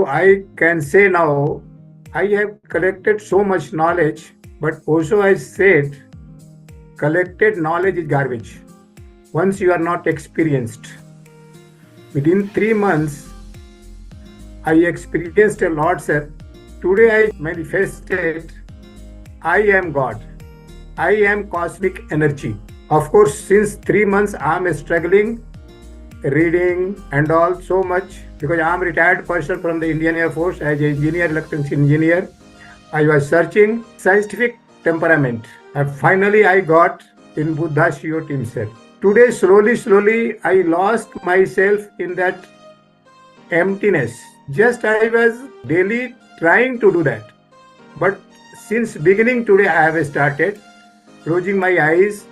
I can say now, I have collected so much knowledge, but also I said, collected knowledge is garbage. Once you are not experienced, within 3 months, I experienced a lot, sir. Today I manifested, I am God. I am cosmic energy. Of course, since 3 months, I am struggling reading and all so much because I am retired person from the Indian Air Force as an engineer, electronics engineer. I was searching scientific temperament and finally I got in Buddha Shio team set. Today, slowly, I lost myself in that emptiness. Just I was daily trying to do that. But since beginning today, I have started closing my eyes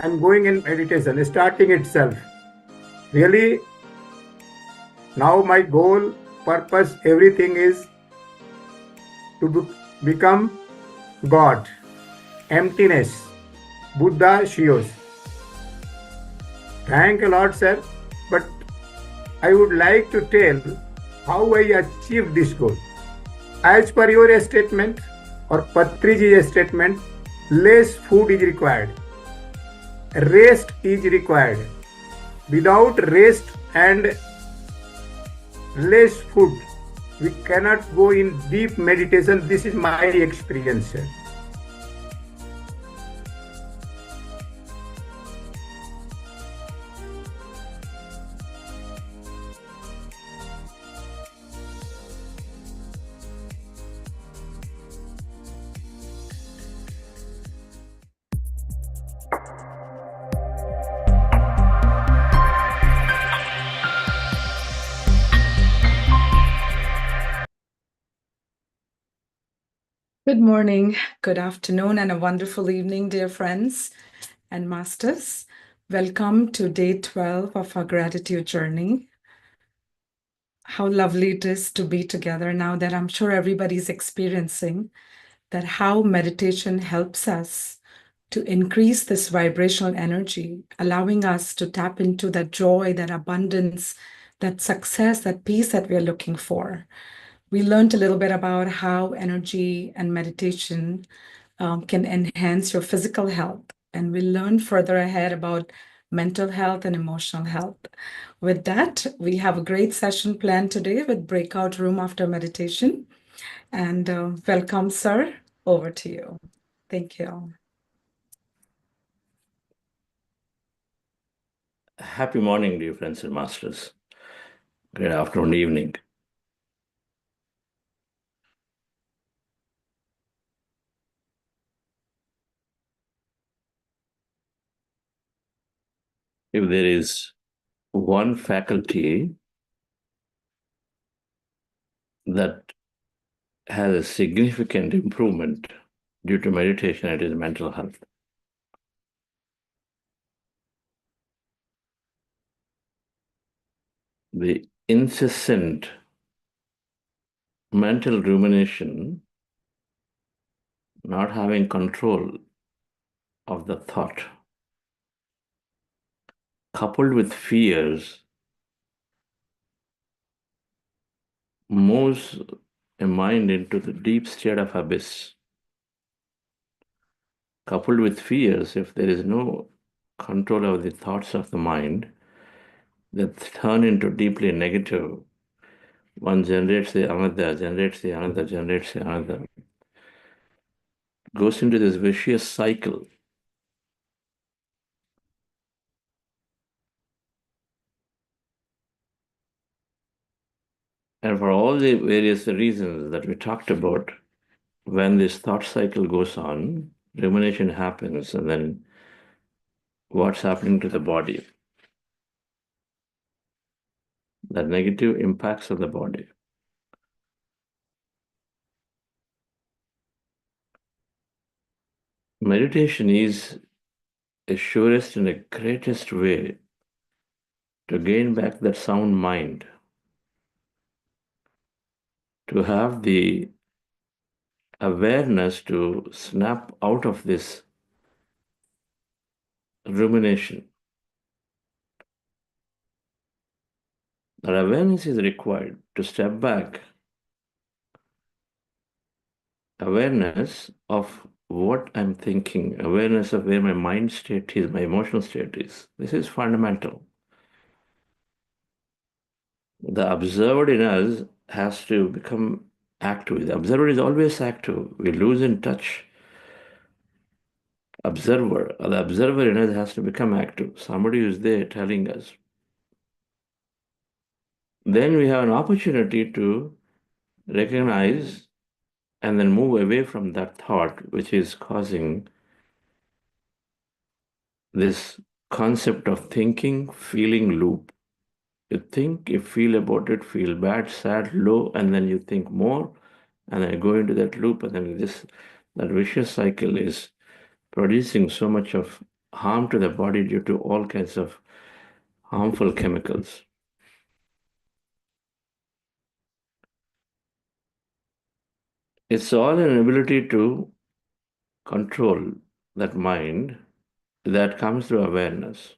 and going in meditation, starting itself. Really, now my goal, purpose, everything is to become God, emptiness, Buddha Shios. Thank a lot, sir. But I would like to tell how I achieved this goal. As per your statement or Patriji's statement, less food is required. Rest is required. Without rest and less food, we cannot go in deep meditation. This is my experience, sir. Good morning, good afternoon, and a wonderful evening, dear friends and masters. Welcome to day 12 of our gratitude journey. How lovely it is to be together now that I'm sure everybody's experiencing that how meditation helps us to increase this vibrational energy, allowing us to tap into that joy, that abundance, that success, that peace that we're looking for. We learned a little bit about how energy and meditation can enhance your physical health. And we learned further ahead about mental health and emotional health. With that, we have a great session planned today with breakout room after meditation. And welcome, sir. Over to you. Thank you. Happy morning, dear friends and masters. Good afternoon, evening. If there is one faculty that has a significant improvement due to meditation, it is mental health. The incessant mental rumination, not having control of the thought, coupled with fears, moves a mind into the deep state of abyss. Coupled with fears, if there is no control of the thoughts of the mind that turn into deeply negative, one generates the another, generates the another, generates the another, goes into this vicious cycle. And for all the various reasons that we talked about, when this thought cycle goes on, rumination happens, and then what's happening to the body? The negative impacts on the body. Meditation is the surest and the greatest way to gain back that sound mind, to have the awareness to snap out of this rumination. That awareness is required to step back awareness of what I'm thinking, awareness of where my mind state is, my emotional state is. This is fundamental. The observer in us has to become active. The observer is always active. We lose in touch. The observer in us has to become active. Somebody who's there telling us. Then we have an opportunity to recognize and then move away from that thought, which is causing this concept of thinking, feeling loop. You think, you feel about it, feel bad, sad, low, and then you think more, and then you go into that loop, and then that vicious cycle is producing so much of harm to the body due to all kinds of harmful chemicals. It's all an ability to control that mind that comes through awareness.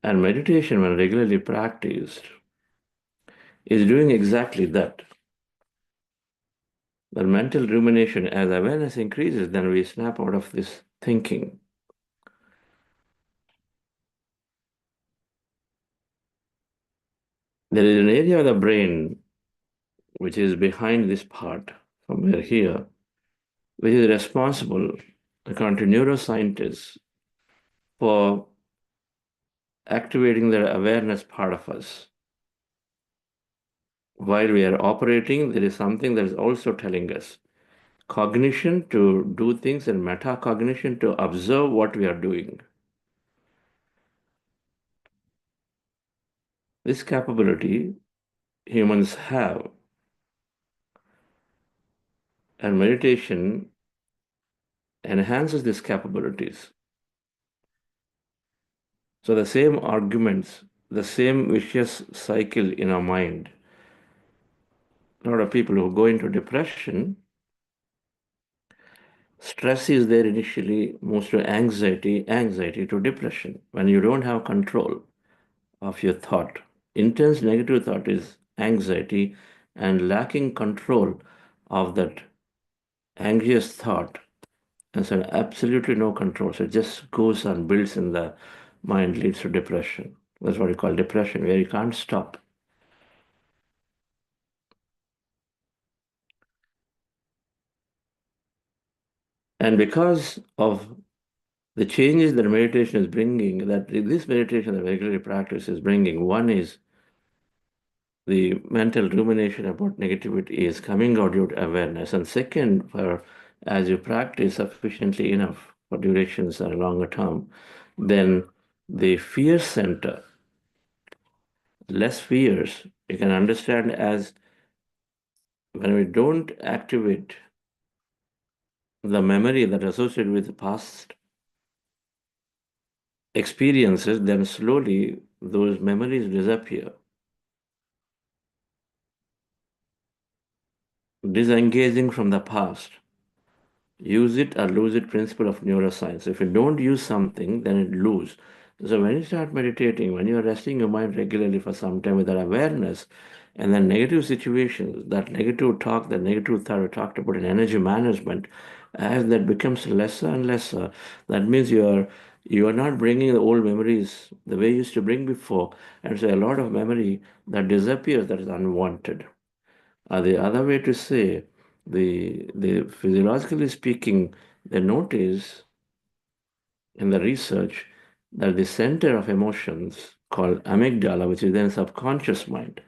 And meditation, when regularly practiced, is doing exactly that. The mental rumination, as awareness increases, then we snap out of this thinking. There is an area of the brain which is behind this part, somewhere here, which is responsible, according to neuroscientists, for activating the awareness part of us. While we are operating, there is something that is also telling us cognition to do things and metacognition to observe what we are doing. This capability humans have, and meditation enhances these capabilities. So the same arguments, the same vicious cycle in our mind. A lot of people who go into depression, stress is there initially, moves to anxiety to depression. When you don't have control of your thought, intense negative thought is anxiety, and lacking control of that anxious thought, and so absolutely no control. So it just goes and builds in the mind, leads to depression. That's what we call depression, where you can't stop. And because of the changes that meditation is bringing, that this meditation that regularly practice is bringing, one is the mental rumination about negativity is coming out due to awareness. And second, as you practice sufficiently enough for durations or longer term, then the fear center, less fears, you can understand as when we don't activate the memory that is associated with the past experiences, then slowly those memories disappear. Disengaging from the past. Use it or lose it principle of neuroscience. If you don't use something, then it lose. So when you start meditating, when you are resting your mind regularly for some time with that awareness, and then negative situations, that negative talk, that negative thought we talked about in energy management, as that becomes lesser and lesser, that means you are not bringing the old memories the way you used to bring before, and so a lot of memory that disappears, that is unwanted. The other way to say, the physiologically speaking, they notice in the research that the center of emotions called amygdala, which is then subconscious mind,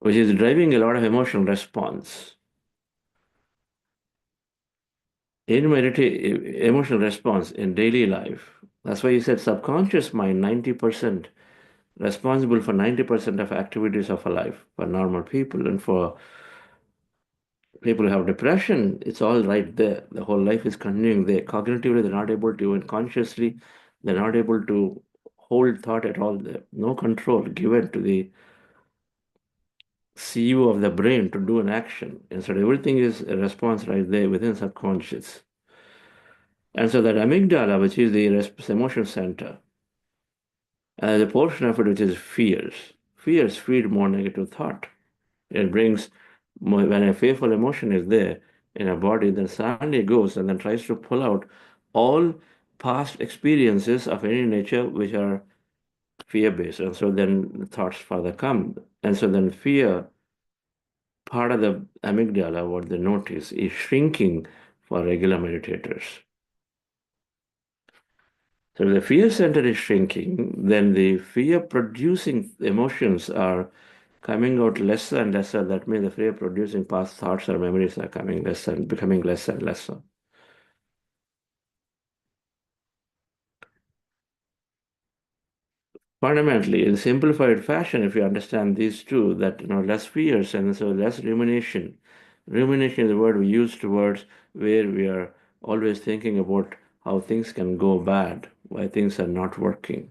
which is driving a lot of emotional response. Emotional response in daily life. That's why you said subconscious mind, 90% responsible for 90% of activities of a life for normal people, and for people who have depression, it's all right there. The whole life is continuing there. Cognitively, they're not able to, even consciously, they're not able to hold thought at all there. No control given to the CEO of the brain to do an action. Instead, everything is a response right there within subconscious. And so that amygdala, which is the emotion center, the portion of it which is fears. fears feed more negative thought. It brings more, when a fearful emotion is there in a body, then suddenly it goes and then tries to pull out all past experiences of any nature which are fear-based. And so then the thoughts further come. And so then fear, part of the amygdala, what they notice, is shrinking for regular meditators. So if the fear center is shrinking, then the fear-producing emotions are coming out lesser and lesser. That means the fear-producing past thoughts or memories are coming lesser and becoming less and lesser. Fundamentally, in simplified fashion, if you understand these two, that less fears and so less rumination. Rumination is the word we use towards where we are always thinking about how things can go bad, why things are not working.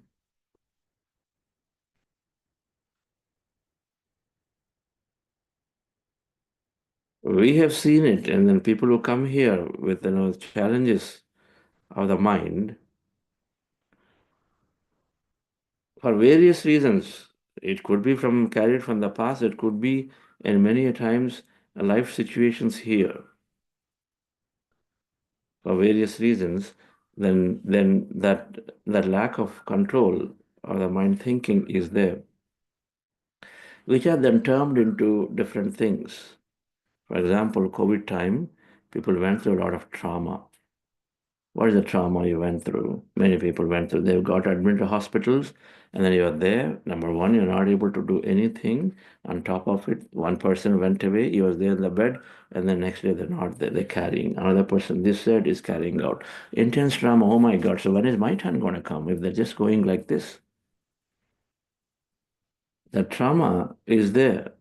We have seen it, and then people who come here with challenges of the mind for various reasons. It could be from carried from the past, it could be, and many a times life situations here for various reasons, then that lack of control or the mind thinking is there, which are then termed into different things. For example, COVID time, people went through a lot of trauma. What is the trauma you went through? Many people went through. They got admitted to hospitals, and then you're there. Number one, you're not able to do anything. On top of it, one person went away. He was there in the bed, and the next day they're not there. They're carrying. Another person, this side, is carrying out. Intense trauma. Oh my God. So when is my turn going to come if they're just going like this? The trauma is there.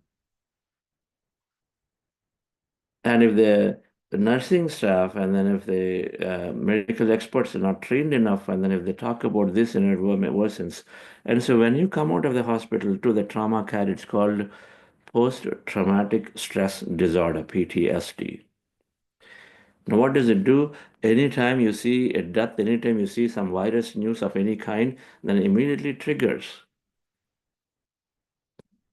And if the nursing staff and then if the medical experts are not trained enough, and then if they talk about this and it worsens. And so when you come out of the hospital to the trauma care, it's called post-traumatic stress disorder, PTSD. Now, what does it do? Anytime you see a death, anytime you see some virus news of any kind, then immediately triggers.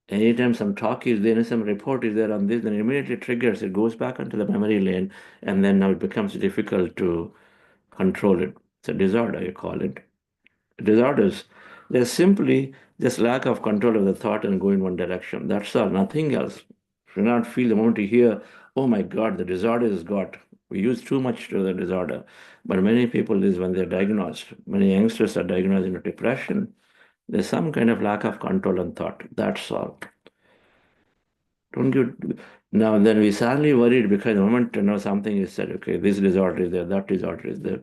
Anytime some talk is there, some report is there on this, then immediately triggers, it goes back into the memory lane, and then now it becomes difficult to control it. It's a disorder, you call it. Disorders, they're simply just lack of control of the thought and go in one direction. That's all, nothing else. You do not feel the moment you hear, oh my God, the disorder is got. We use too much to the disorder. But many people is when they're diagnosed, many youngsters are diagnosed into depression. There's some kind of lack of control and thought. That's all. Don't you now then we suddenly worried because the moment something is said, okay, this disorder is there, that disorder is there.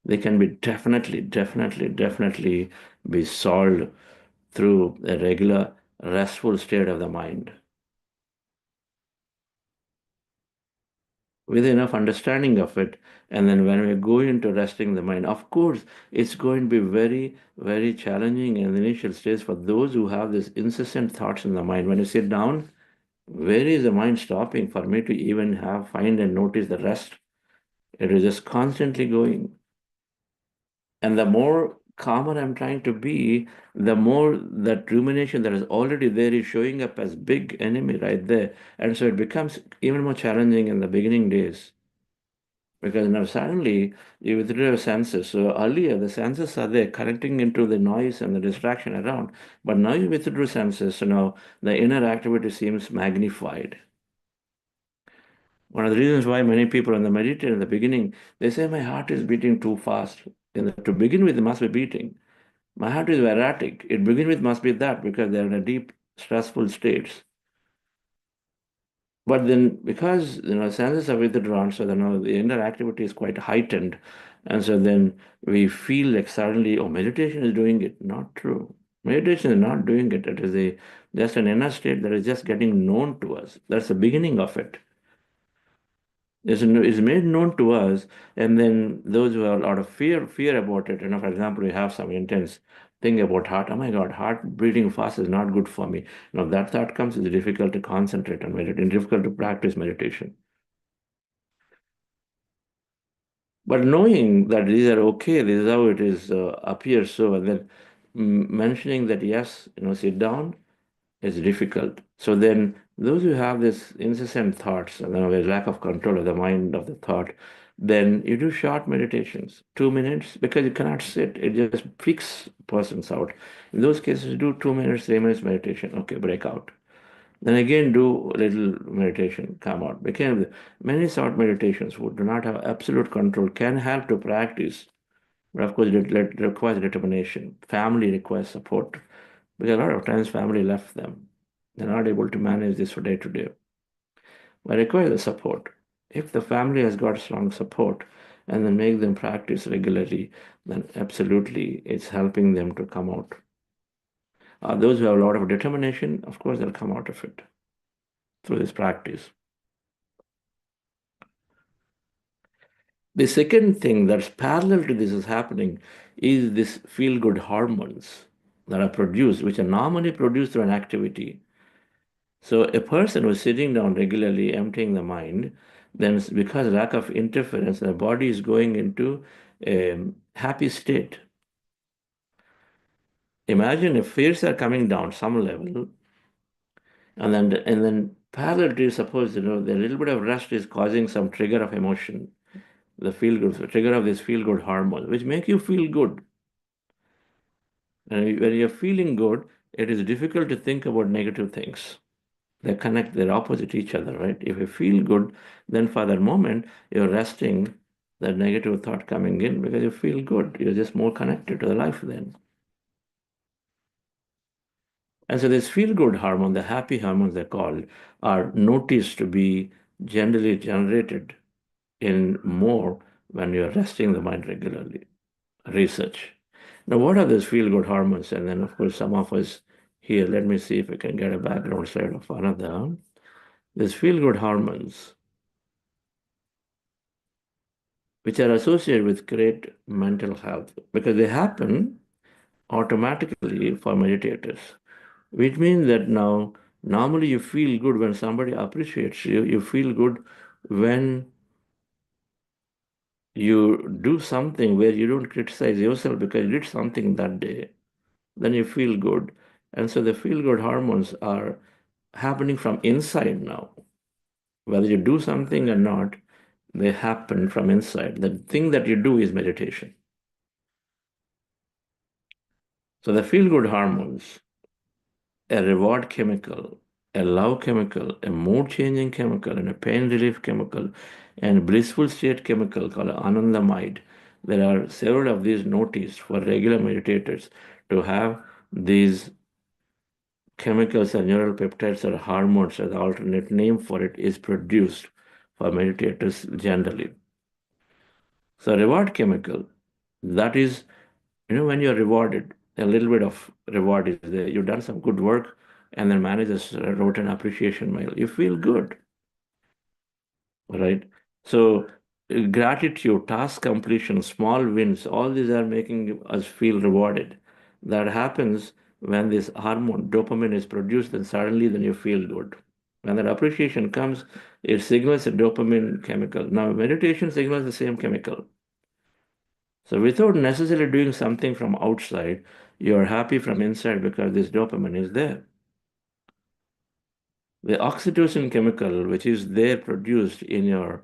They can be definitely be solved through a regular restful state of the mind. With enough understanding of it, and then when we go into resting the mind, of course, it's going to be very, very challenging in the initial stage for those who have this incessant thoughts in the mind. When you sit down, where is the mind stopping for me to even find and notice the rest? It is just constantly going. And the more calmer I'm trying to be, the more that rumination that is already there is showing up as big enemy right there. And so it becomes even more challenging in the beginning days. Because now suddenly you withdraw your senses. So earlier the senses are there connecting into the noise and the distraction around. But now you withdraw senses, so now the inner activity seems magnified. One of the reasons why many people when they meditate in the beginning, they say my heart is beating too fast. To begin with, it must be beating. My heart is erratic. It begin with must be that because they're in a deep, stressful states. But then because senses are withdrawn, so the inner activity is quite heightened. And so then we feel like suddenly, oh, meditation is doing it. Not true. Meditation is not doing it. It is just an inner state that is just getting known to us. That's the beginning of it. Is made known to us, and then those who have a lot of fear about it, for example, we have some intense thing about heart. Oh my God, heart beating fast is not good for me. Now that thought comes, it's difficult to concentrate on meditation, difficult to practice meditation. But knowing that these are okay, this is how it is appears so, and then mentioning that, yes, sit down is difficult. So then those who have this incessant thoughts, a lack of control of the mind of the thought, then you do short meditations, 2 minutes, because you cannot sit. It just freaks persons out. In those cases, do 2 minutes, 3 minutes meditation. Okay, break out. Then again, do a little meditation, come out. Because many short meditations who do not have absolute control can help to practice, but of course, it requires determination. Family requires support, because a lot of times family left them. They're not able to manage this for day to day. But require the support. If the family has got strong support and then make them practice regularly, then absolutely it's helping them to come out. Those who have a lot of determination, of course, they'll come out of it through this practice. The second thing that's parallel to this is happening is this feel-good hormones that are produced, which are normally produced through an activity. So a person who's sitting down regularly, emptying the mind, then because lack of interference, the body is going into a happy state. Imagine if fears are coming down some level, and then parallel to, suppose the little bit of rest is causing some trigger of emotion, the feel good trigger of this feel good hormone, which make you feel good. And when you're feeling good, it is difficult to think about negative things. They connect, they're opposite each other, right? If you feel good, then for that moment, you're resting that negative thought coming in because you feel good. You're just more connected to the life then. And so this feel-good hormone, the happy hormones they're called, are noticed to be generally generated in more when you're resting the mind regularly. Research. Now, what are those feel-good hormones? And then, of course, some of us here, let me see if I can get a background slide of another. These feel-good hormones, which are associated with great mental health, because they happen automatically for meditators, which means that now normally you feel good when somebody appreciates you. You feel good when you do something where you don't criticize yourself because you did something that day. Then you feel good. And so the feel good hormones are happening from inside now. Whether you do something or not, they happen from inside. The thing that you do is meditation. So the feel good hormones, a reward chemical, a love chemical, a mood changing chemical, and a pain relief chemical, and blissful state chemical called anandamide. There are several of these noticed for regular meditators to have these chemicals and neural peptides or hormones, as the alternate name for it, is produced for meditators generally. So reward chemical, that is, when you're rewarded, a little bit of reward is there. You've done some good work, and then managers wrote an appreciation mail. You feel good, right? So gratitude, task completion, small wins, all these are making us feel rewarded. That happens when this hormone, dopamine, is produced, then suddenly then you feel good. When that appreciation comes, it signals a dopamine chemical. Now, meditation signals the same chemical. So without necessarily doing something from outside, you're happy from inside because this dopamine is there. The oxytocin chemical, which is there produced in your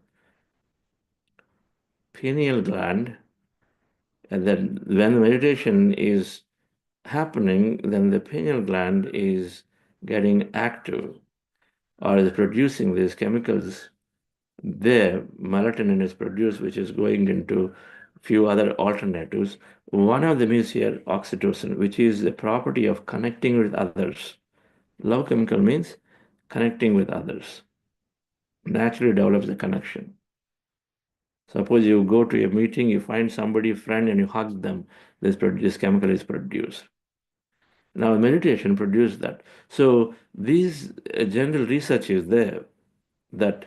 pineal gland, and then when the meditation is happening, then the pineal gland is getting active or is producing these chemicals there. Melatonin is produced, which is going into few other alternatives. One of them is here oxytocin, which is the property of connecting with others. Love chemical means connecting with others. Naturally develops the connection. Suppose you go to a meeting, you find somebody, friend, and you hug them. This chemical is produced. Now, meditation produced that. So these general research is there that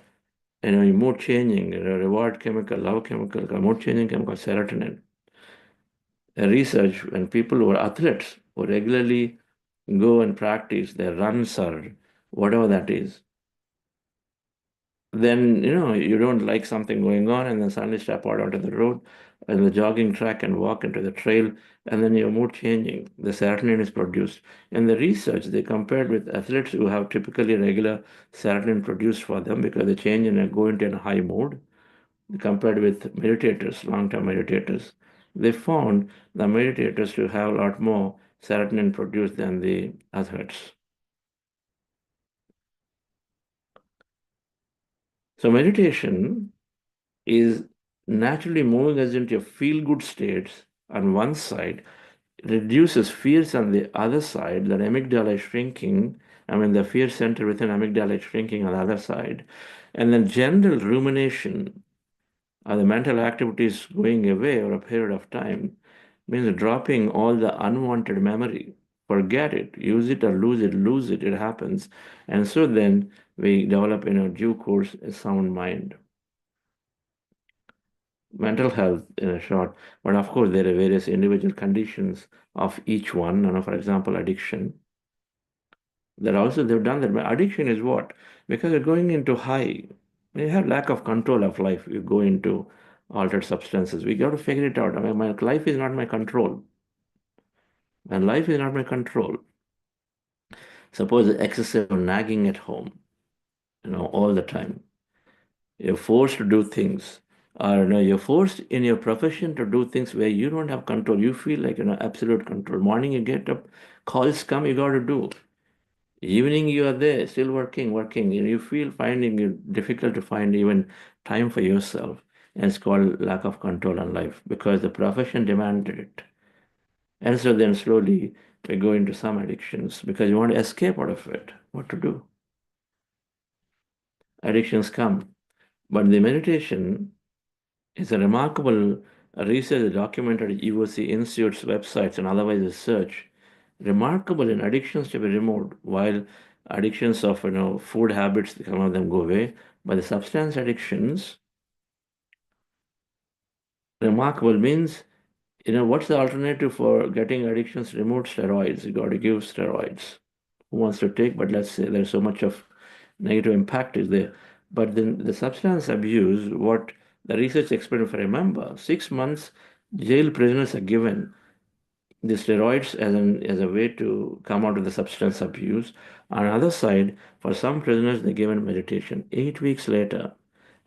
mood changing, reward chemical, love chemical, mood changing chemical, serotonin. Research when people who are athletes who regularly go and practice their runs or whatever that is, then you don't like something going on and then suddenly step out onto the road, the jogging track and walk into the trail, and then your mood changing. The serotonin is produced. In the research, they compared with athletes who have typically regular serotonin produced for them because they change and go into a high mood, compared with meditators, long-term meditators. They found the meditators to have a lot more serotonin produced than the athletes. So meditation is naturally moving us into feel-good states on one side, reduces fears on the other side, the amygdala is shrinking, the fear center within amygdala is shrinking on the other side, and then general rumination the mental activities going away over a period of time means dropping all the unwanted memory. Forget it, use it or lose it, it happens. And so then we develop in a due course a sound mind. Mental health in a short, but of course there are various individual conditions of each one. For example, addiction. That also they've done that. But addiction is what? Because you're going into high, you have lack of control of life. You go into altered substances. We got to figure it out. My life is not my control. My life is not my control. Suppose excessive nagging at home, all the time. You're forced to do things, or you're forced in your profession to do things where you don't have control. You feel like absolute control. Morning you get up, calls come, you got to do. Evening you are there, still working, and you finding it difficult to find even time for yourself. And it's called lack of control on life because the profession demanded it. And so then slowly we go into some addictions because you want to escape out of it. What to do? Addictions come. But the meditation is a remarkable research documented at UOC Institute's websites and otherwise research. Remarkable in addictions to be removed, while addictions of food habits, some of them go away, but the substance addictions, remarkable means what's the alternative for getting addictions removed? Steroids. You got to give steroids. Who wants to take? But let's say there's so much of negative impact is there. But then the substance abuse, what the research experiment, if I remember, 6 months jail prisoners are given the steroids as a way to come out of the substance abuse. On the other side, for some prisoners, they're given meditation 8 weeks later.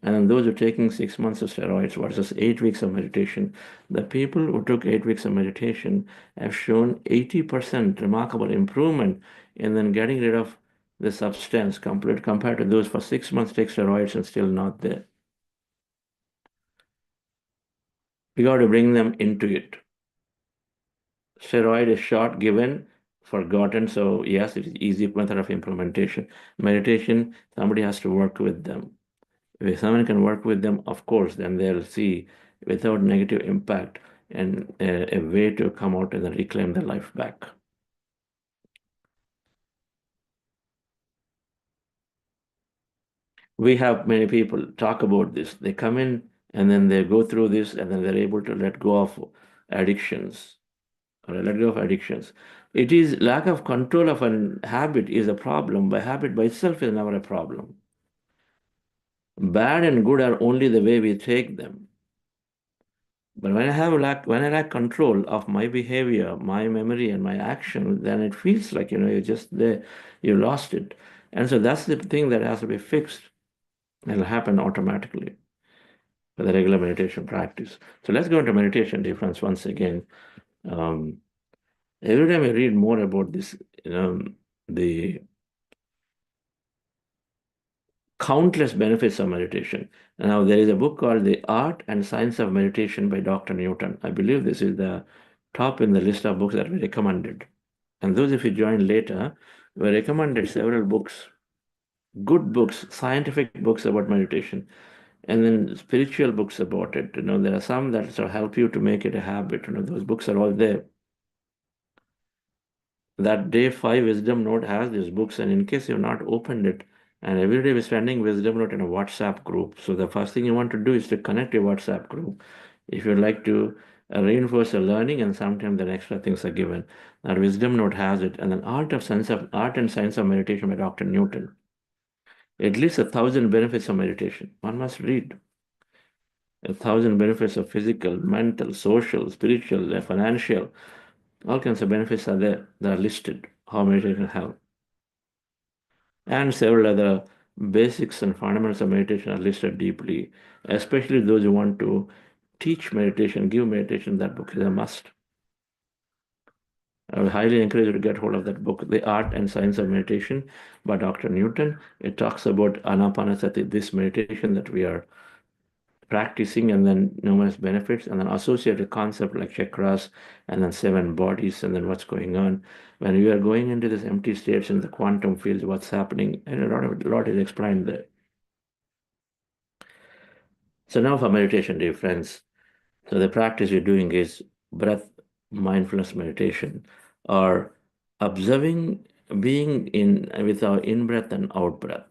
And those who are taking 6 months of steroids versus 8 weeks of meditation, the people who took 8 weeks of meditation have shown 80% remarkable improvement in then getting rid of the substance compared to those for 6 months take steroids and still not there. We got to bring them into it. Steroid is shot, given, forgotten. So yes, it is easy method of implementation. Meditation, somebody has to work with them. If someone can work with them, of course, then they'll see without negative impact and a way to come out and reclaim their life back. We have many people talk about this. They come in and then they go through this and then they're able to let go of addictions. It is lack of control of a habit is a problem, but habit by itself is never a problem. Bad and good are only the way we take them. But when I lack control of my behavior, my memory, and my action, then it feels like you're just there, you lost it. And so that's the thing that has to be fixed. It'll happen automatically with a regular meditation practice. So let's go into meditation difference once again. Every time I read more about this, the countless benefits of meditation. Now, there is a book called The Art and Science of Meditation by Dr. Newton. I believe this is the top in the list of books that we recommended. And those, if you join later, we recommended several books, good books, scientific books about meditation, and then spiritual books about it. There are some that sort of help you to make it a habit. Those books are all there. That Day 5 Wisdom Note has these books, and in case you've not opened it, and every day we're sending Wisdom Note in a WhatsApp group. So the first thing you want to do is to connect your WhatsApp group. If you'd like to reinforce your learning, and sometimes the extra things are given. That Wisdom Note has it, and then Art and Science of Meditation by Dr. Newton. At least 1,000 benefits of meditation. One must read. 1,000 benefits of physical, mental, social, spiritual, financial. All kinds of benefits are there that are listed, how meditation can help. And several other basics and fundamentals of meditation are listed deeply, especially those who want to teach meditation, give meditation. That book is a must. I would highly encourage you to get hold of that book, The Art and Science of Meditation by Dr. Newton. It talks about Anapanasati, this meditation that we are practicing, and then numerous benefits, and then associated concept like chakras, and then 7 bodies, and then what's going on. When we are going into this empty states in the quantum fields, what's happening, and a lot is explained there. So now for meditation, dear friends. So the practice you're doing is breath mindfulness meditation, or observing, being in with our in-breath and out-breath.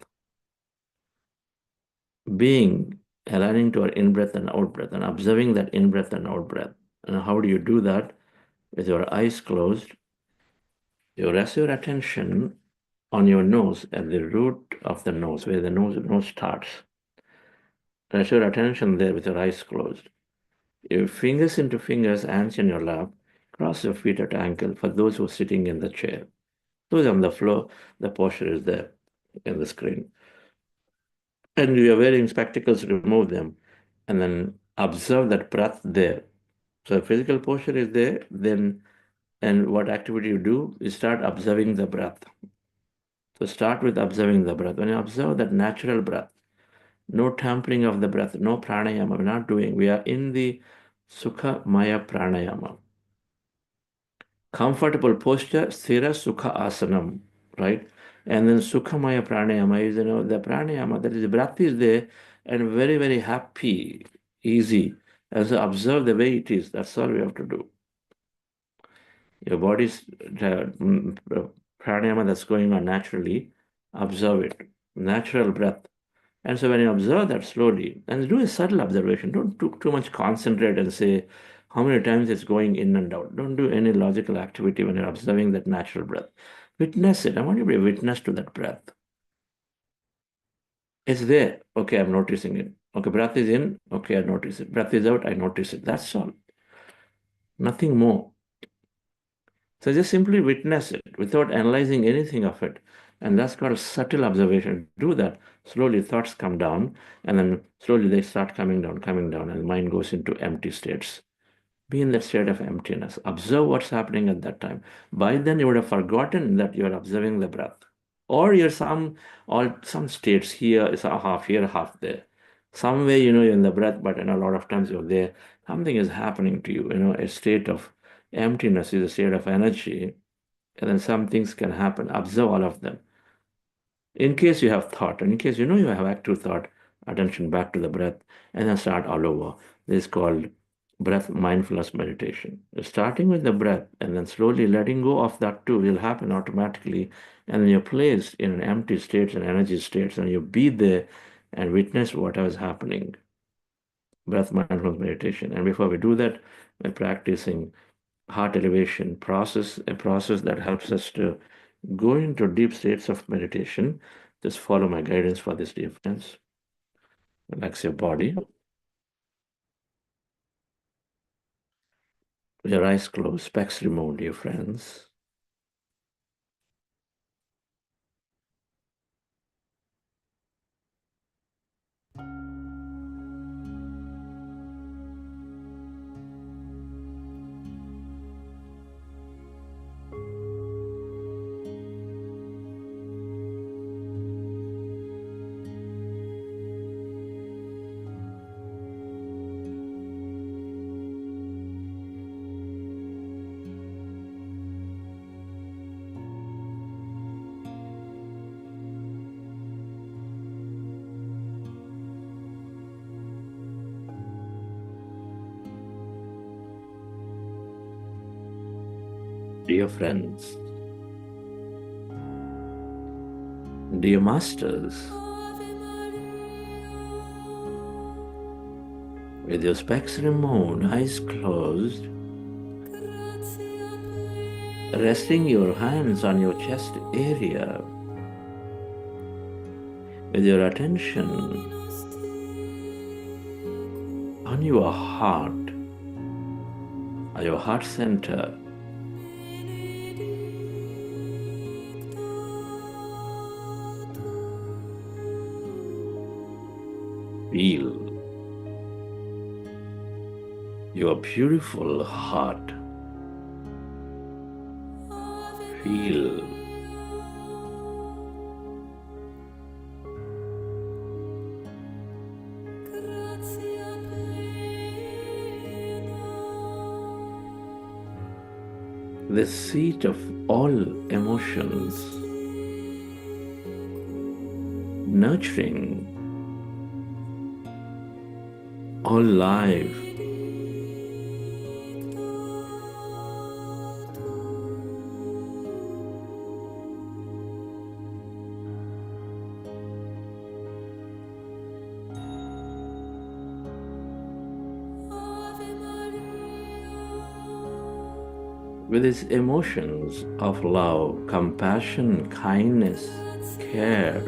Being aligning to our in-breath and out-breath and observing that in-breath and out-breath. And how do you do that? With your eyes closed, you rest your attention on your nose, at the root of the nose, where the nose starts. Rest your attention there with your eyes closed. Your fingers into fingers, hands in your lap, cross your feet at ankle for those who are sitting in the chair. Those on the floor, the posture is there in the screen. And you are wearing spectacles, remove them, and then observe that breath there. So physical posture is there, then, and what activity you do is start observing the breath. So start with observing the breath. When you observe that natural breath, no tampering of the breath, no pranayama, we're not doing. We are in the Sukha Maya Pranayama. Comfortable posture, Sthira Sukha Asanam, right? And then Sukha Maya Pranayama is, the pranayama, that is, the breath is there and very, very happy, easy. And so observe the way it is. That's all we have to do. Your body's pranayama that's going on naturally, observe it. Natural breath. And so when you observe that slowly, and do a subtle observation, don't too much concentrate and say how many times it's going in and out. Don't do any logical activity when you're observing that natural breath. Witness it. I want you to be a witness to that breath. It's there. Okay, I'm noticing it. Okay, breath is in. Okay, I notice it. Breath is out. I notice it. That's all. Nothing more. So just simply witness it without analyzing anything of it. And that's called subtle observation. Do that. Slowly thoughts come down, and then slowly they start coming down, and the mind goes into empty states. Be in that state of emptiness. Observe what's happening at that time. By then, you would have forgotten that you are observing the breath. Or you're some states here is a half here, half there. Somewhere, you're in the breath, but a lot of times you're there. Something is happening to you, a state of emptiness is a state of energy, and then some things can happen. Observe all of them. In case you have thought, and in case you have active thought, attention back to the breath, and then start all over. This is called breath mindfulness meditation. Starting with the breath, and then slowly letting go of that too will happen automatically, and then you're placed in an empty state and energy states, and you be there and witness whatever is happening. Breath mindfulness meditation. And before we do that, we're practicing heart elevation process, a process that helps us to go into deep states of meditation. Just follow my guidance for this, dear friends. Relax your body. Your eyes closed, specs removed, dear friends. Dear friends, dear masters, with your specs removed, eyes closed, resting your hands on your chest area, with your attention on your heart, or your heart center. Feel your beautiful heart. Feel the seat of all emotions, nurturing all life. With its emotions of love, compassion, kindness, care,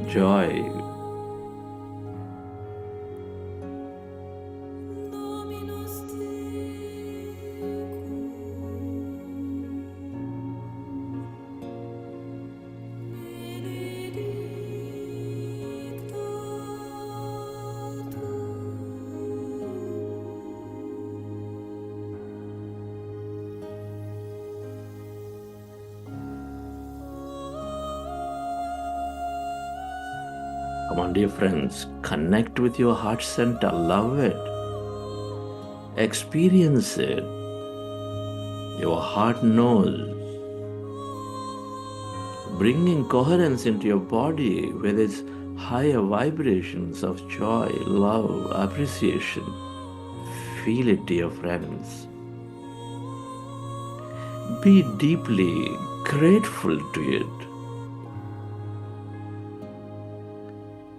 joy, come on, dear friends, connect with your heart center, love it, experience it. Your heart knows. Bringing coherence into your body with its higher vibrations of joy, love, appreciation. Feel it, dear friends. Be deeply grateful to it,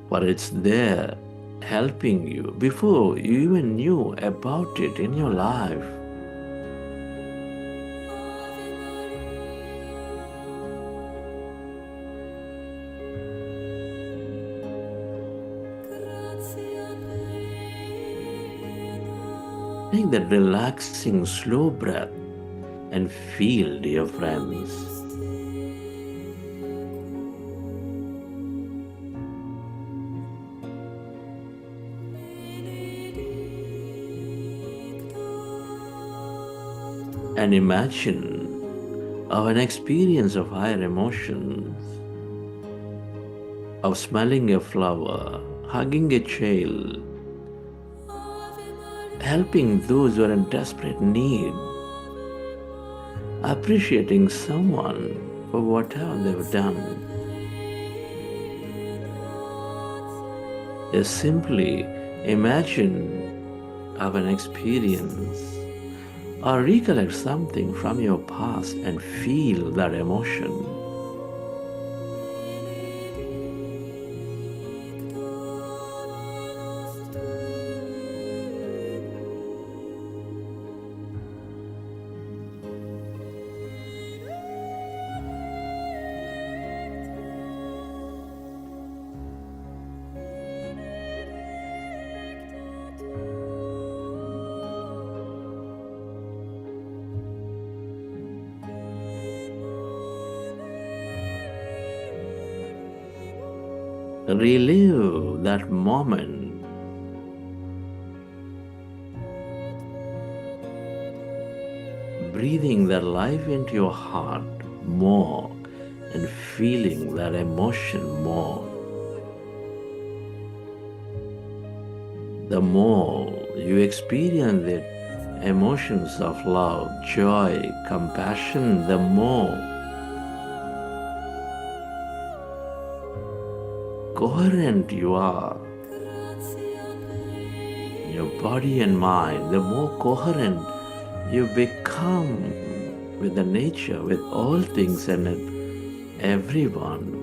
for it's there helping you before you even knew about it in your life. Take that relaxing, slow breath and feel, dear friends. And imagine of an experience of higher emotions, of smelling a flower, hugging a child, helping those who are in desperate need, appreciating someone for whatever they've done. Just simply imagine of an experience or recollect something from your past and feel that emotion. Relive that moment. Breathing that life into your heart more and feeling that emotion more. The more you experience the emotions of love, joy, compassion, the more coherent you are in your body and mind, the more coherent you become with the nature, with all things and everyone.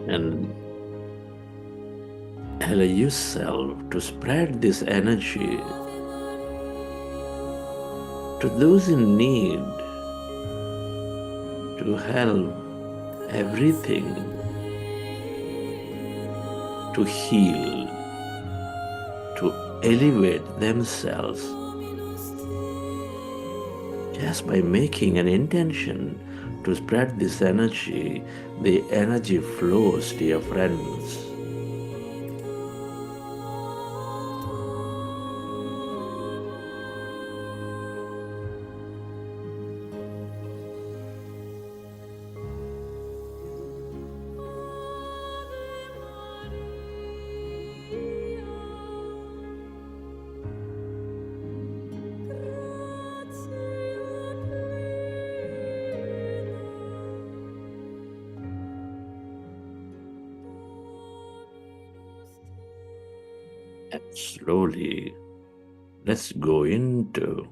And Allow yourself to spread this energy to those in need, to help everything, to heal, to elevate themselves. Just by making an intention to spread this energy, the energy flows, dear friends. And slowly, let's go into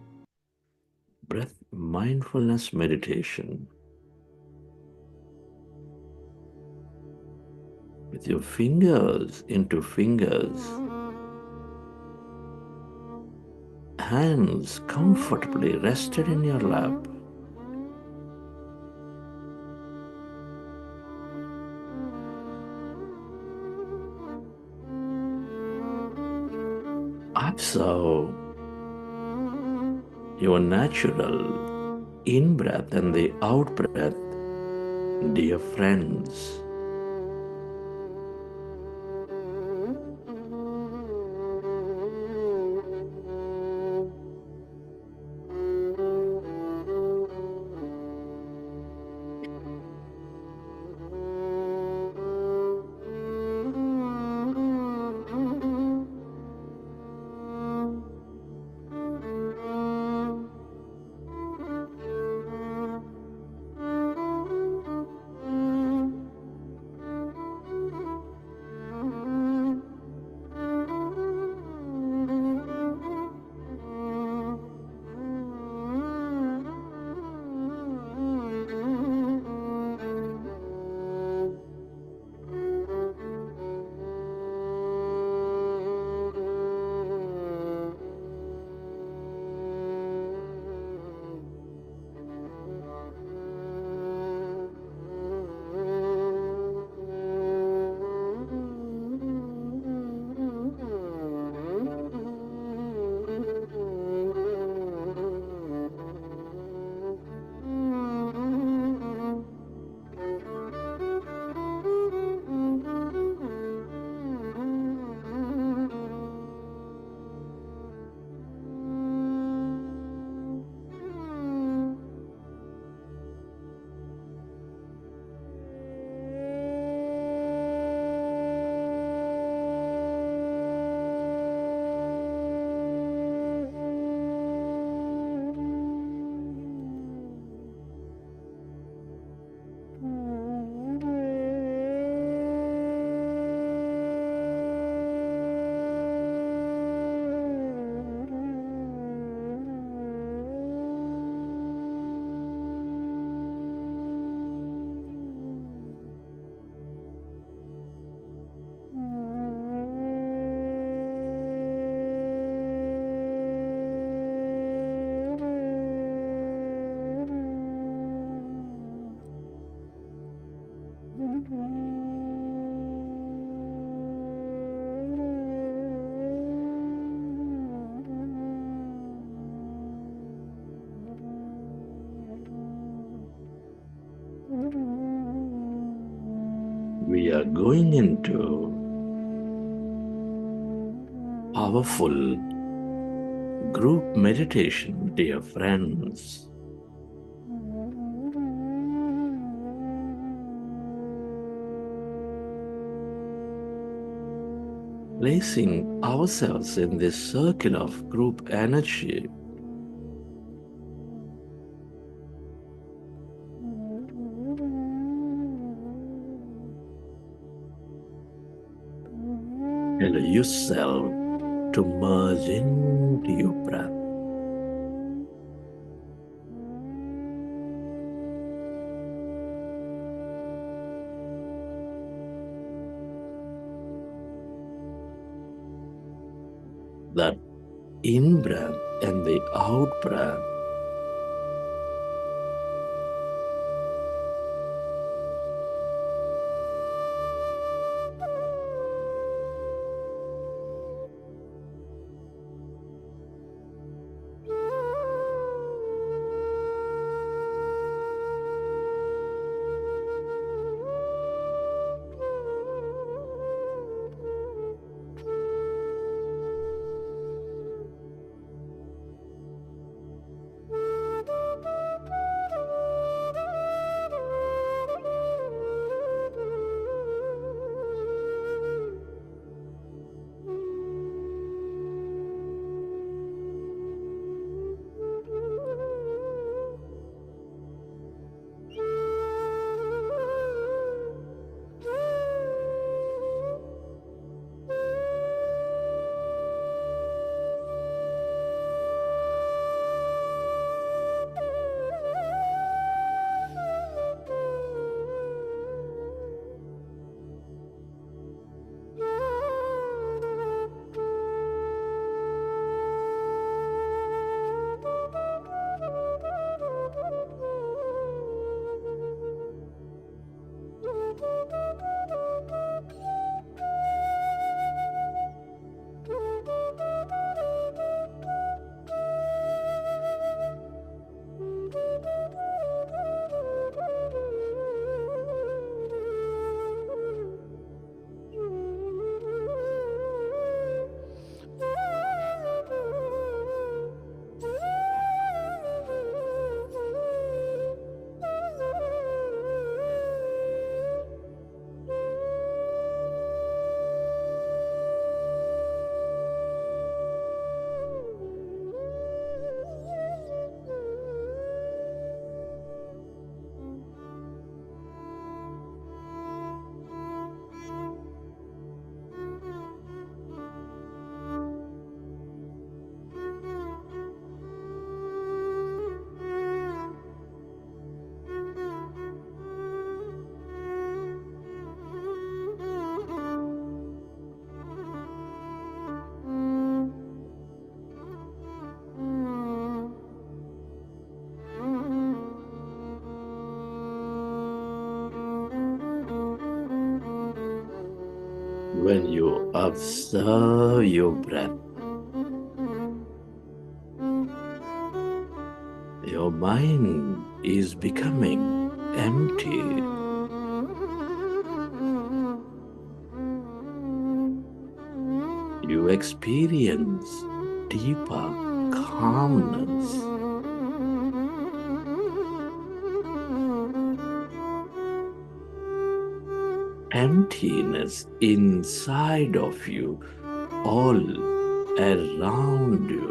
breath mindfulness meditation. With your fingers into fingers, hands comfortably rested in your lap. Observe your natural in-breath and the out-breath, dear friends. We are going into powerful group meditation, dear friends. Placing ourselves in this circle of group energy, allow yourself to merge into your breath. that in breath and the out breath when you observe your breath, your mind is becoming empty. You experience deeper calmness. Emptiness inside of you, all around you.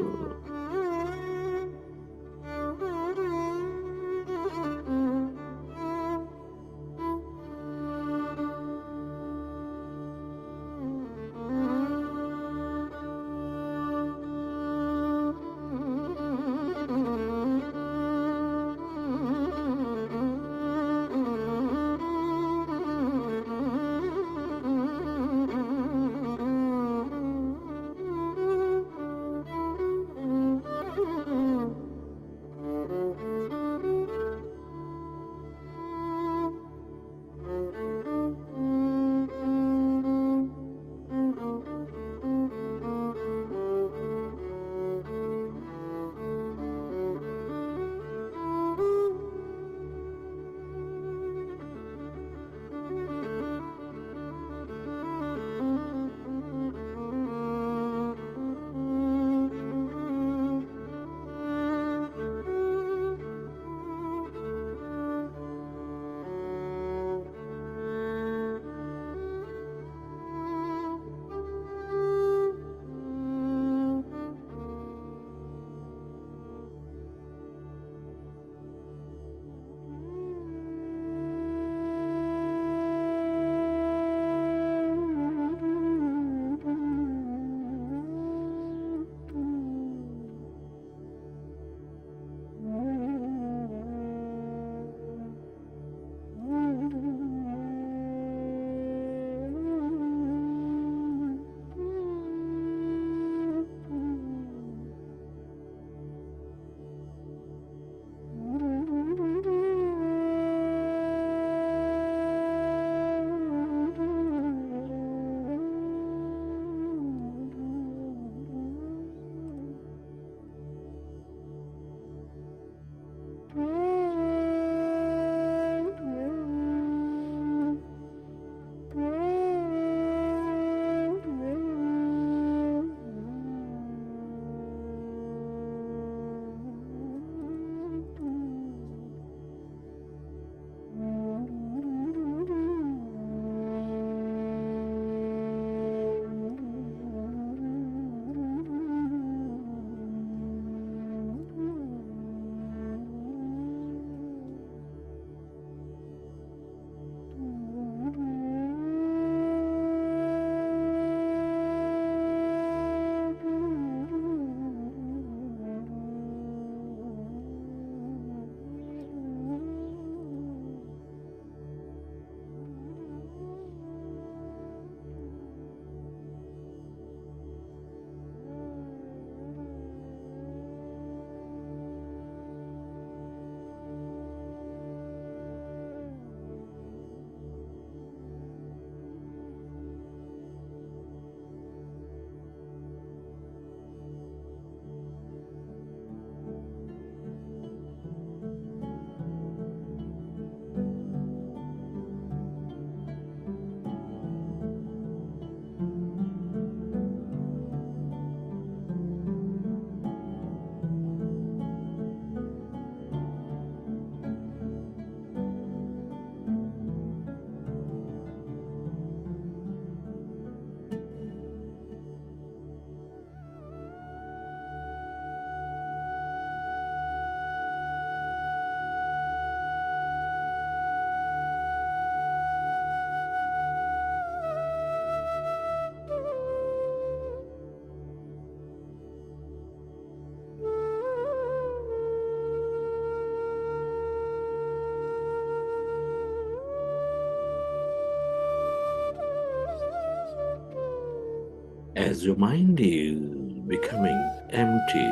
As your mind is becoming empty,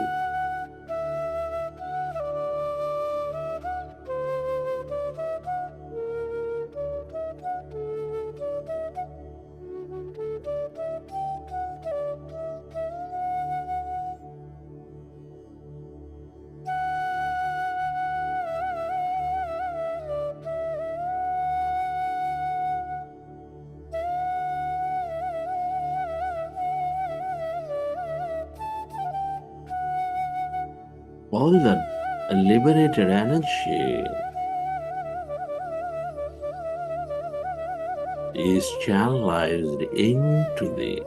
all that liberated energy is channelized into the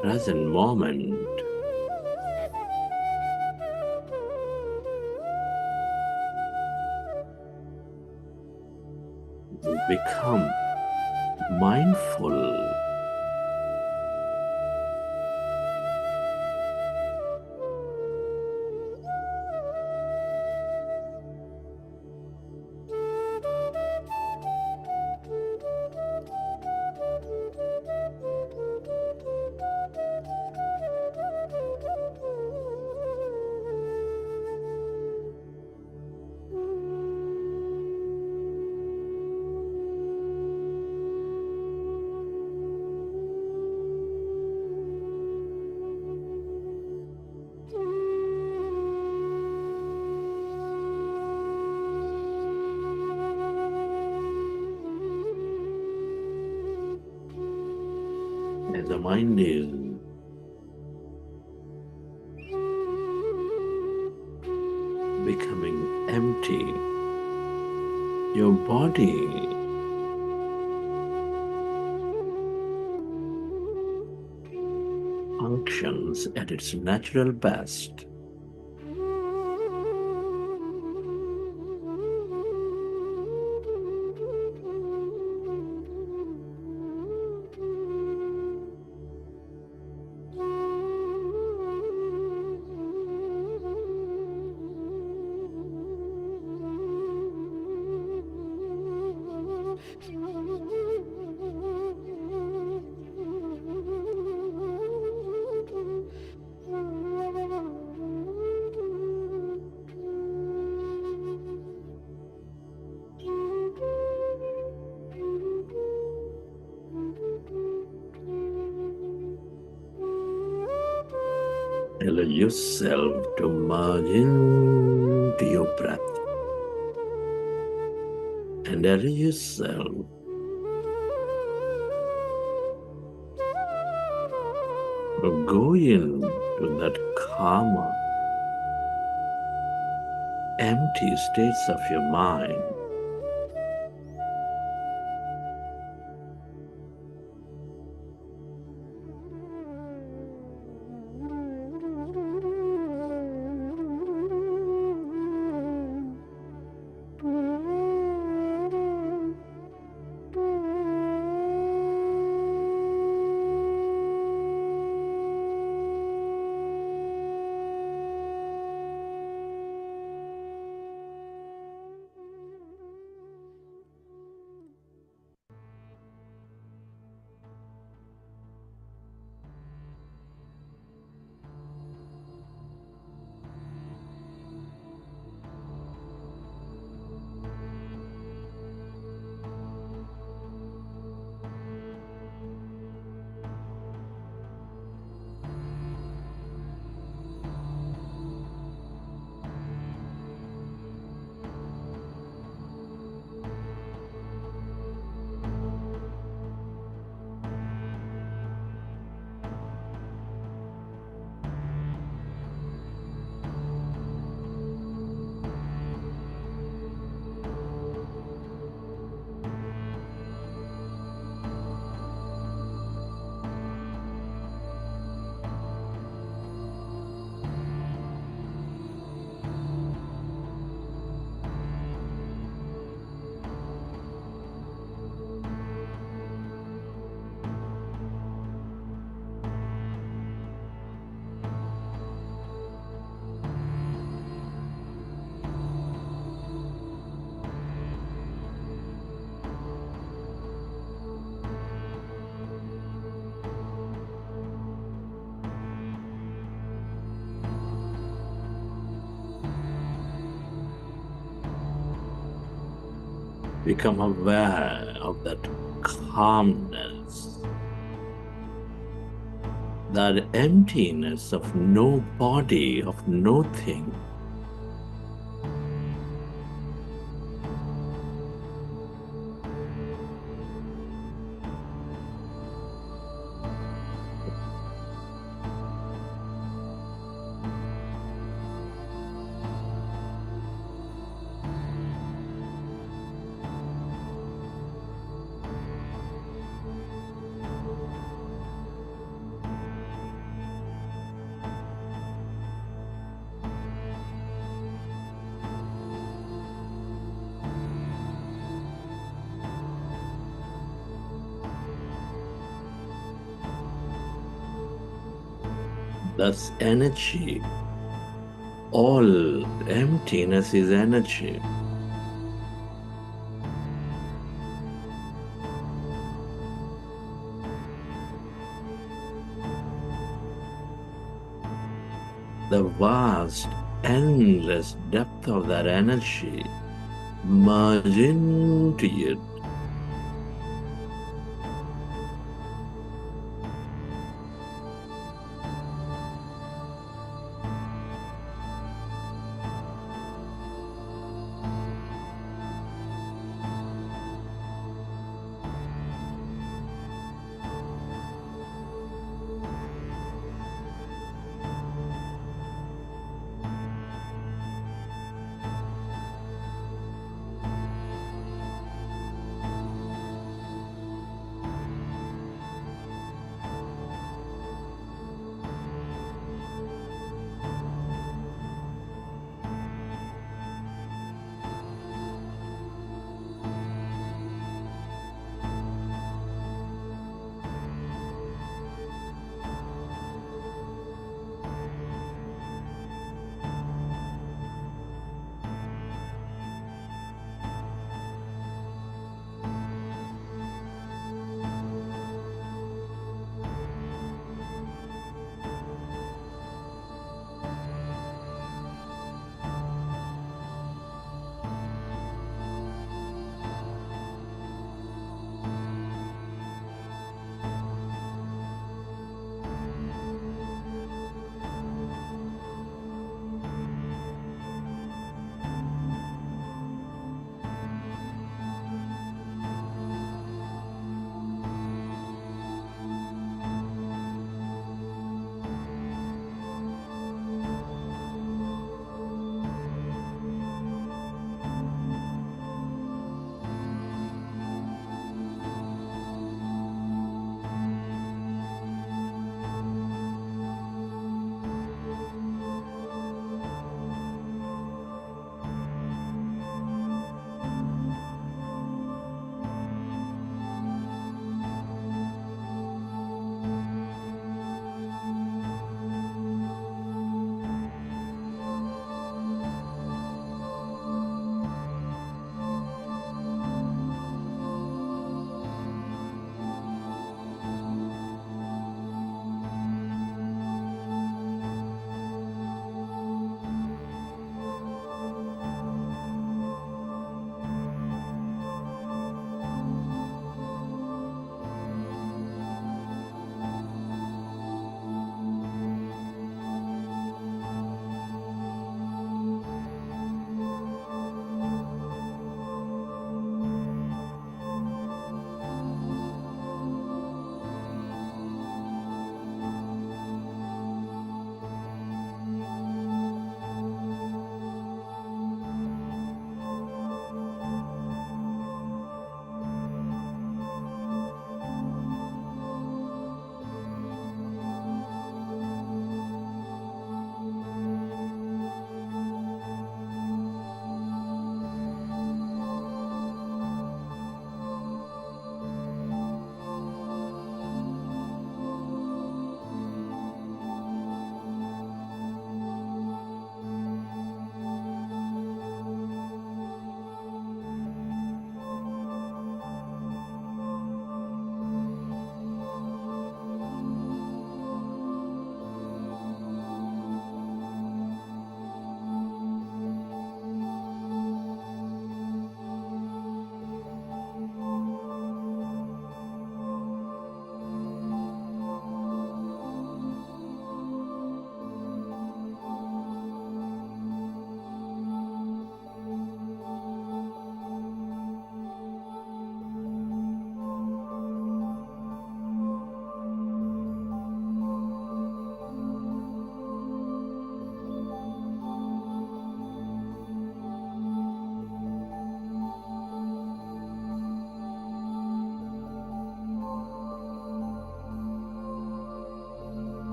present moment. You become mindful. As the mind is becoming empty, your body functions at its natural best. Allow yourself to merge into your breath and allow yourself to go into that calmer, empty states of your mind. become aware of that calmness, that emptiness of no body, of no thing. Thus, energy, all emptiness is energy. The vast, endless depth of that energy merge into it.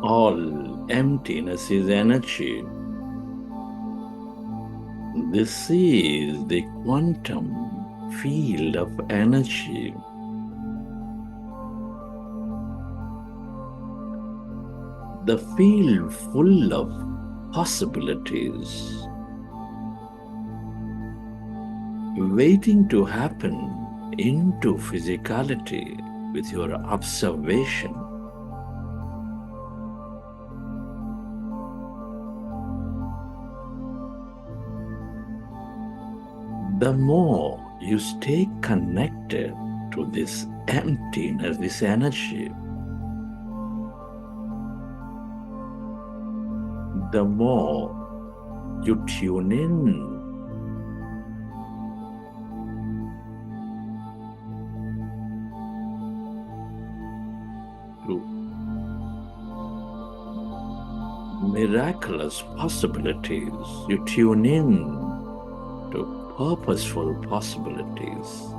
All emptiness is energy. This is the quantum field of energy. The field full of possibilities, waiting to happen into physicality with your observation. The more you stay connected to this emptiness, this energy, the more you tune in to miraculous possibilities. You tune in to purposeful possibilities.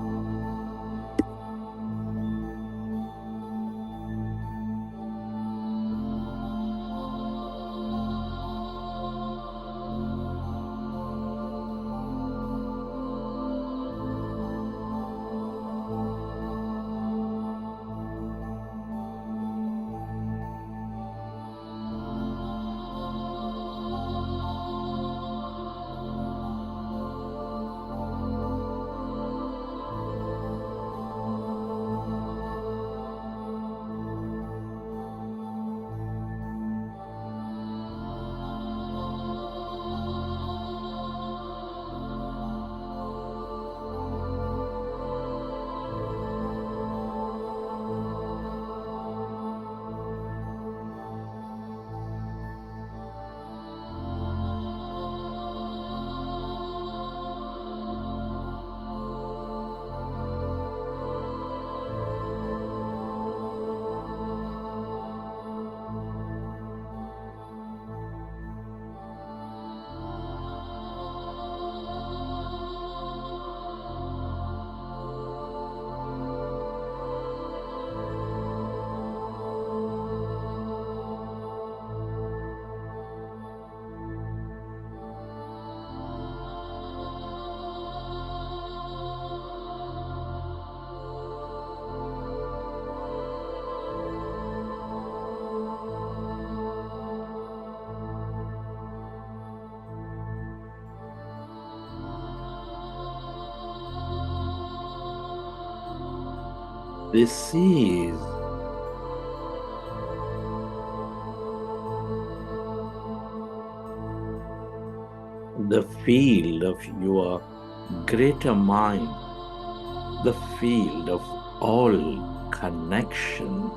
This is the field of your greater mind, the field of all connection,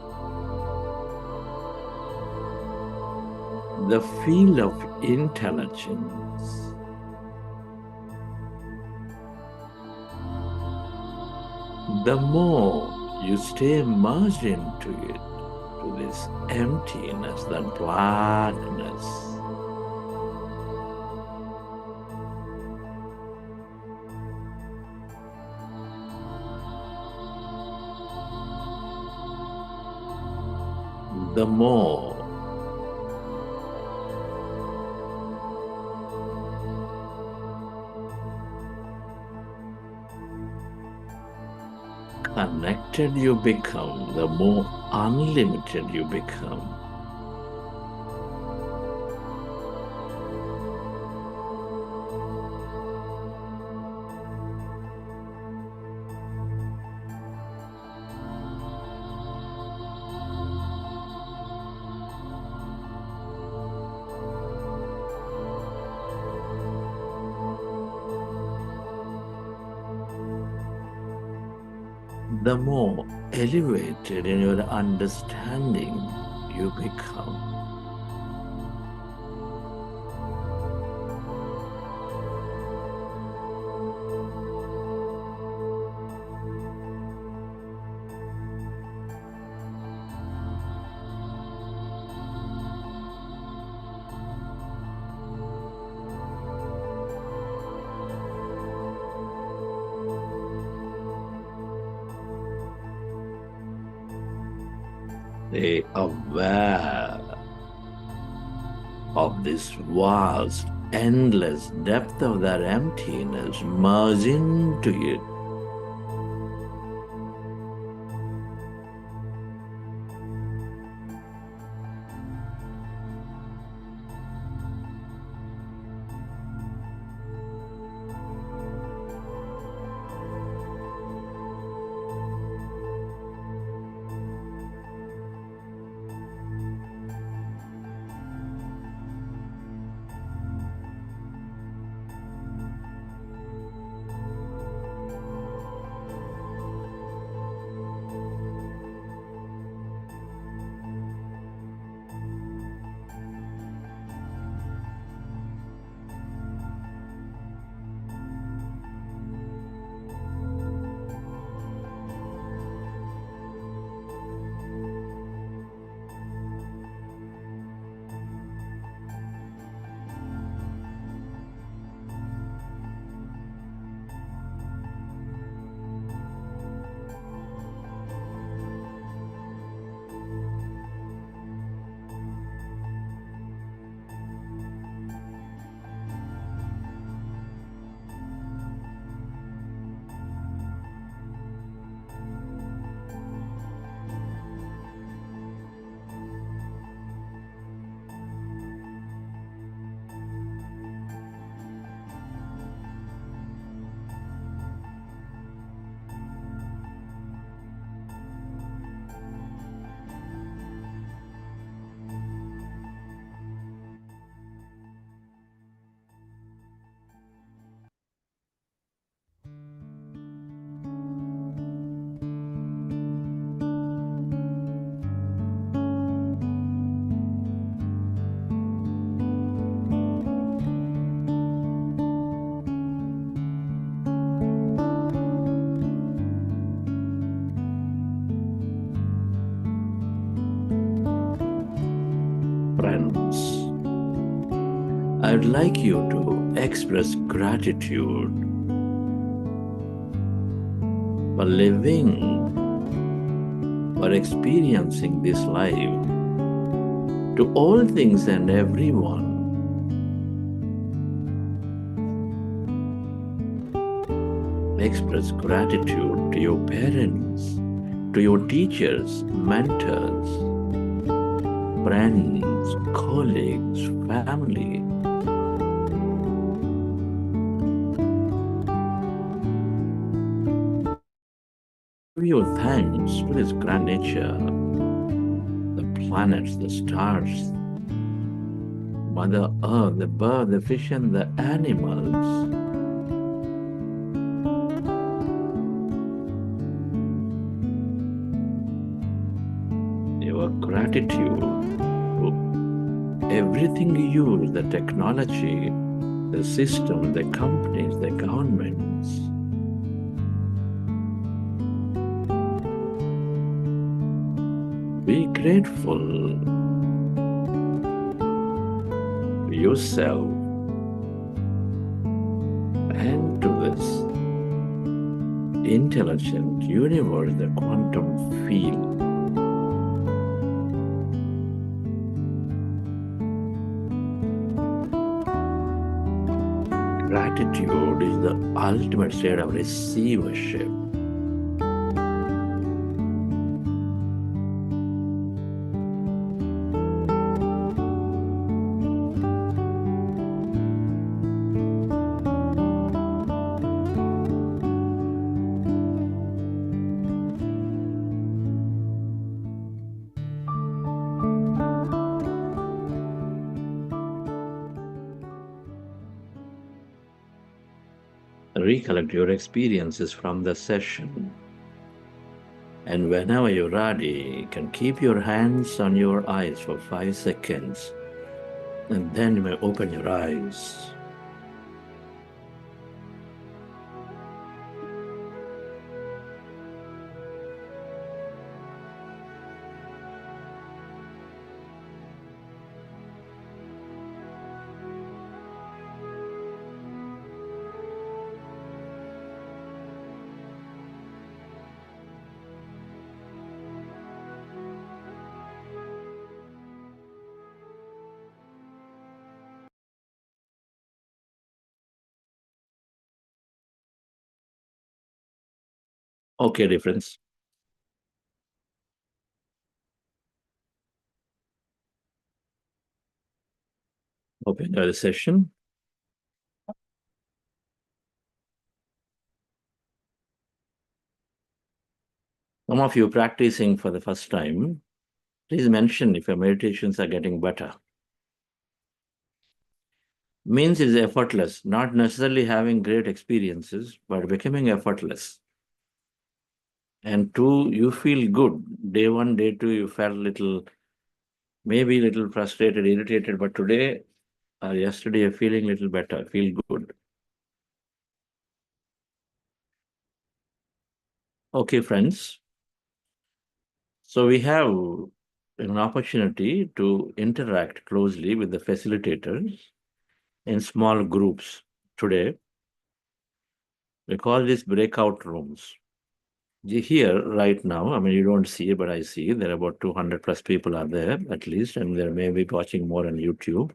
the field of intelligence. The more you stay merged into it, to this emptiness, that blackness, the more connected you become, the more unlimited you become. The more elevated in your understanding you become. The aware of this vast, endless depth of that emptiness, merge into it. Friends, I'd like you to express gratitude for living, for experiencing this life, to all things and everyone. Express gratitude to your parents, to your teachers, mentors, friends, colleagues, family. Give your thanks to this grand nature, the planets, the stars, Mother Earth, the bird, the fish, and the animals. Your gratitude to everything you use, the technology, the system, the companies, the governments. Be grateful to yourself and to this intelligent universe, the quantum field. Gratitude is the ultimate state of receivership. Recollect your experiences from the session. And whenever you're ready, you can keep your hands on your eyes for 5 seconds. And then you may open your eyes. Okay, difference. Hope you enjoy the session. Some of you practicing for the first time, please mention if your meditations are getting better. Means it's effortless, not necessarily having great experiences, but becoming effortless. And two, you feel good. Day one, day two, you felt maybe a little frustrated, irritated, but today or yesterday, you're feeling a little better, feel good. Okay, friends. So we have an opportunity to interact closely with the facilitators in small groups today. We call this breakout rooms. Here right now, I mean, you don't see, but I see there are about 200 plus people are there at least, and there may be watching more on YouTube.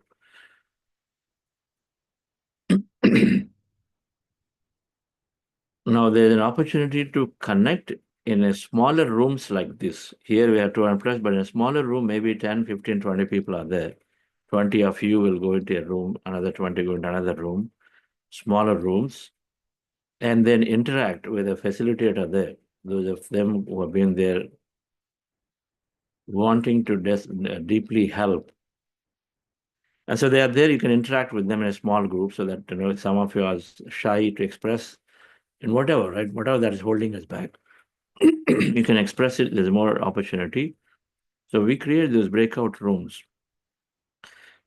Now there's an opportunity to connect in a smaller rooms like this. Here we have 200 plus, but in a smaller room, maybe 10, 15, 20 people are there. 20 of you will go into a room, another 20 go into another room, smaller rooms, and then interact with a facilitator there. Those of them who have been there wanting to deeply help. And so they are there, you can interact with them in a small group so that, some of you are shy to express in whatever, right? Whatever that is holding us back. You can express it, there's more opportunity. So we create those breakout rooms.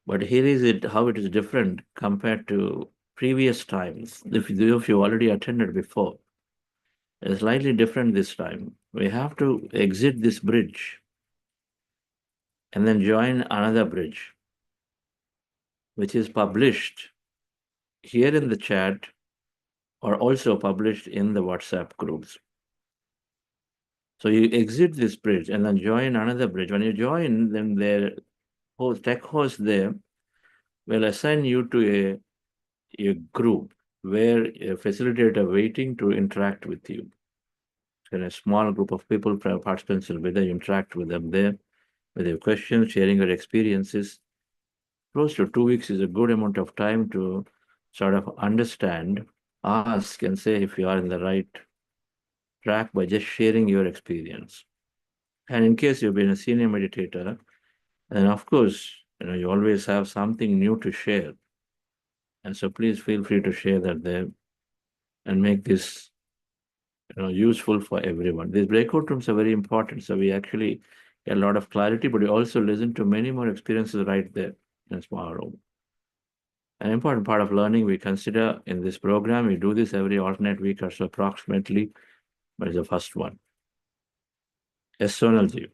But here is how it is different compared to previous times. If you already attended before, it's slightly different this time. We have to exit this bridge and then join another bridge, which is published here in the chat or also published in the WhatsApp groups. So you exit this bridge and then join another bridge. When you join, then their tech host there will assign you to a group where a facilitator waiting to interact with you. So a small group of people, participants will be there, you interact with them there, with your questions, sharing your experiences. Close to 2 weeks is a good amount of time to sort of understand, ask, and say if you are in the right track by just sharing your experience. And in case you've been a senior meditator, then of course, you always have something new to share. And so please feel free to share that there and make this useful for everyone. These breakout rooms are very important. So we actually get a lot of clarity, but we also listen to many more experiences right there in a small room. An important part of learning we consider in this program, we do this every alternate week or so approximately, but it's the first one. Yes, Sonalji.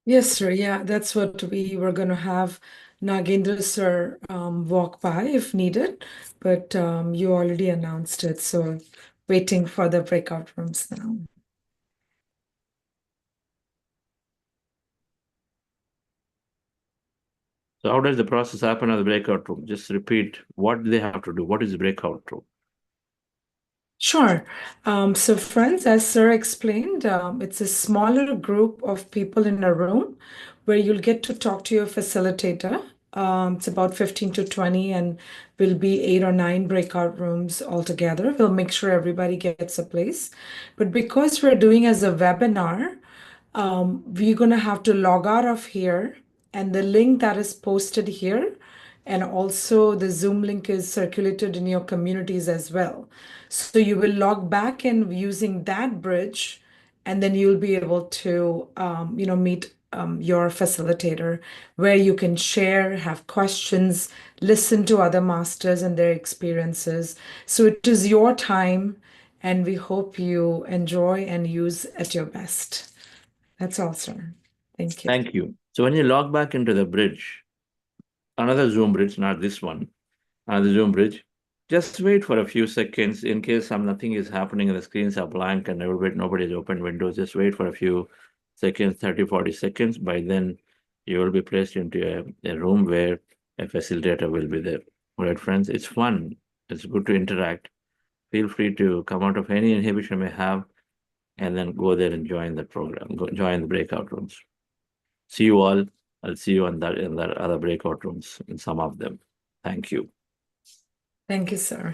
Yes, sir. Yeah, that's what we were going to have Nagendra sir walk by if needed, but you already announced it, so waiting for the breakout rooms now. So how does the process happen in the breakout room? Just repeat what they have to do. What is the breakout room? Sure. So friends, as Sir explained, it's a smaller group of people in a room where you'll get to talk to your facilitator. It's about 15 to 20 and will be 8 or 9 breakout rooms altogether. We'll make sure everybody gets a place. But because we're doing as a webinar, we're going to have to log out of here, and the link that is posted here and also the Zoom link is circulated in your communities as well. So you will log back in using that bridge, and then you'll be able to meet your facilitator, where you can share, have questions, listen to other masters and their experiences. So it is your time, and we hope you enjoy and use at your best. That's all, sir. Thank you. Thank you. So when you log back into the bridge, another Zoom bridge, not this one, another Zoom bridge, just wait for a few seconds in case nothing is happening and the screens are blank and nobody's opened windows. Just wait for a few seconds, 30, 40 seconds. By then, you will be placed into a room where a facilitator will be there. All right, friends, it's fun. It's good to interact. feel free to come out of any inhibition you may have and then go there and join the program, join the breakout rooms. See you all. I'll see you in the other breakout rooms, in some of them. Thank you. Thank you, sir.